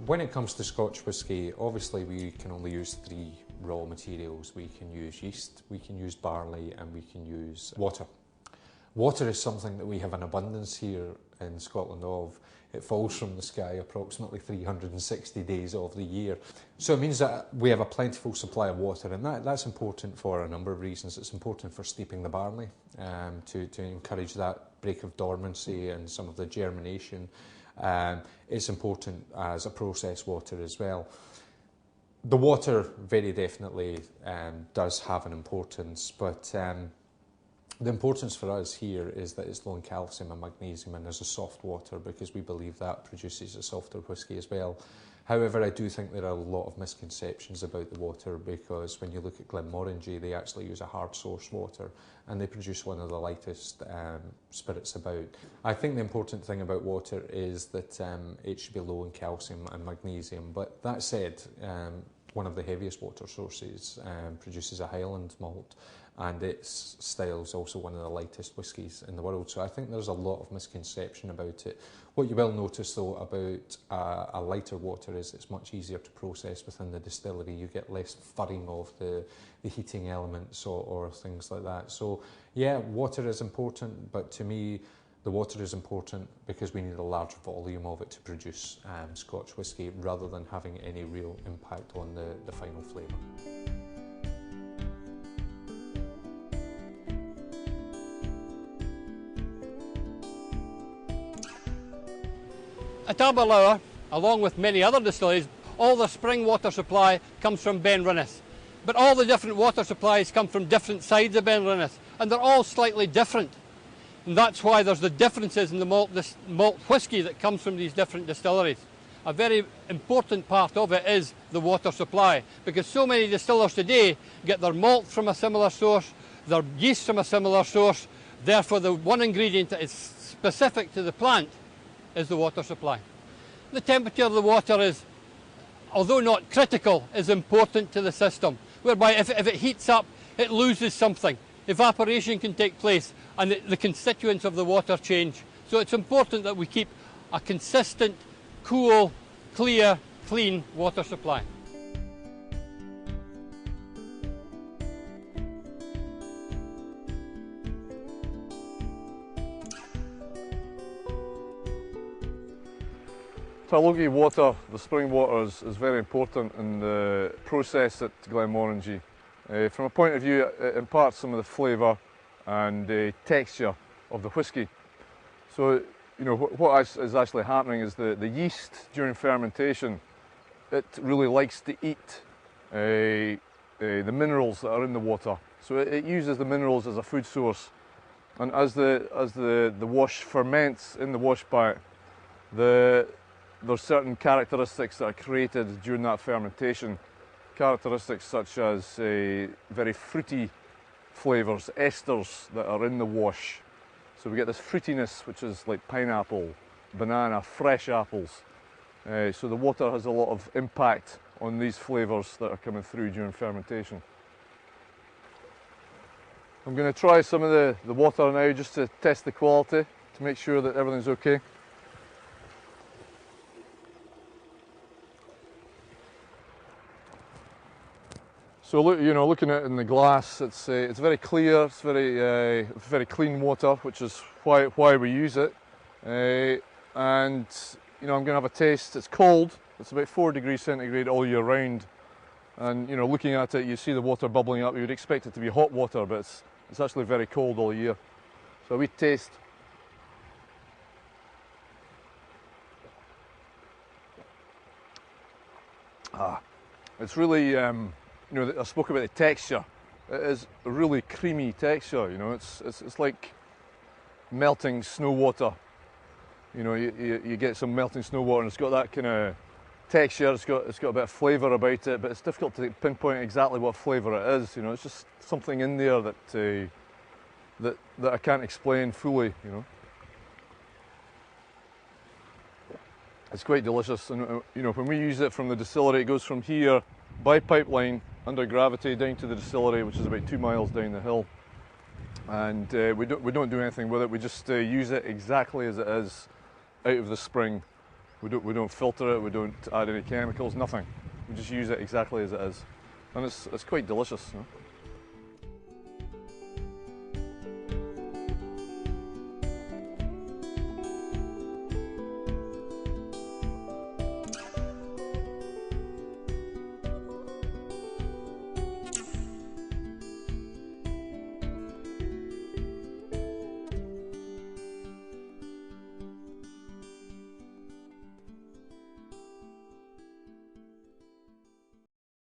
When it comes to Scotch whisky, obviously we can only use 3 raw materials. We can use yeast, we can use barley, and we can use water. Water is something that we have an abundance here in Scotland of. It falls from the sky approximately 360 days of the year. So it means that we have a plentiful supply of water, and that's important for a number of reasons. It's important for steeping the barley, to encourage that break of dormancy and some of the germination. It's important as a process water as well. The water very definitely does have an importance, but the importance for us here is that it's low in calcium and magnesium and is a soft water, because we believe that produces a softer whisky as well. However, I do think there are a lot of misconceptions about the water, because when you look at Glenmorangie, they actually use a hard source water and they produce one of the lightest spirits about. I think the important thing about water is that it should be low in calcium and magnesium. But that said, one of the heaviest water sources produces a Highland malt, and its style is also one of the lightest whiskies in the world. So I think there's a lot of misconception about it. What you will notice though about a lighter water is it's much easier to process within the distillery. You get less furring of the heating elements or things like that. So yeah, water is important, but to me the water is important because we need a large volume of it to produce Scotch whisky, rather than having any real impact on the final flavour. At Aberlour, along with many other distilleries, all the spring water supply comes from Benrinnes. But all the different water supplies come from different sides of Benrinnes, and they're all slightly different. And that's why there's the differences in the malt whisky that comes from these different distilleries. A very important part of it is the water supply, because so many distillers today get their malt from a similar source, their yeast from a similar source. Therefore, the one ingredient that is specific to the plant is the water supply. The temperature of the water is, although not critical, is important to the system, whereby if it heats up, it loses something. Evaporation can take place and the constituents of the water change. So it's important that we keep a consistent, cool, clear, clean water supply. Tarlogie water, the spring water, is very important in the process at Glenmorangie. From a point of view, it imparts some of the flavour and the texture of the whisky. So, you know, what is actually happening is the yeast during fermentation, it really likes to eat the minerals that are in the water. So it uses the minerals as a food source. And as the wash ferments in the wash vat, there's certain characteristics that are created during that fermentation. Characteristics such as very fruity flavours, esters that are in the wash. So we get this fruitiness, which is like pineapple, banana, fresh apples. So the water has a lot of impact on these flavours that are coming through during fermentation. I'm going to try some of the water now just to test the quality, to make sure that everything's okay. So look, you know, looking at it in the glass, it's very clear. It's very clean water, which is why we use it. And you know, I'm going to have a taste. It's cold. It's about 4 degrees centigrade all year round. And you know, looking at it, you see the water bubbling up. You would expect it to be hot water, but it's actually very cold all year. So we taste. It's really. You know, I spoke about the texture. It is a really creamy texture. You know, it's like melting snow water. You know, you get some melting snow water, and it's got that kind of texture. It's got a bit of flavour about it, but it's difficult to pinpoint exactly what flavour it is. You know, it's just something in there that I can't explain fully. You know, it's quite delicious, and you know, when we use it from the distillery, it goes from here by pipeline under gravity down to the distillery, which is about 2 miles down the hill, and we don't do anything with it. We just use it exactly as it is out of the spring, We don't filter it, we don't add any chemicals, nothing. We just use it exactly as it is. And it's quite delicious. You know?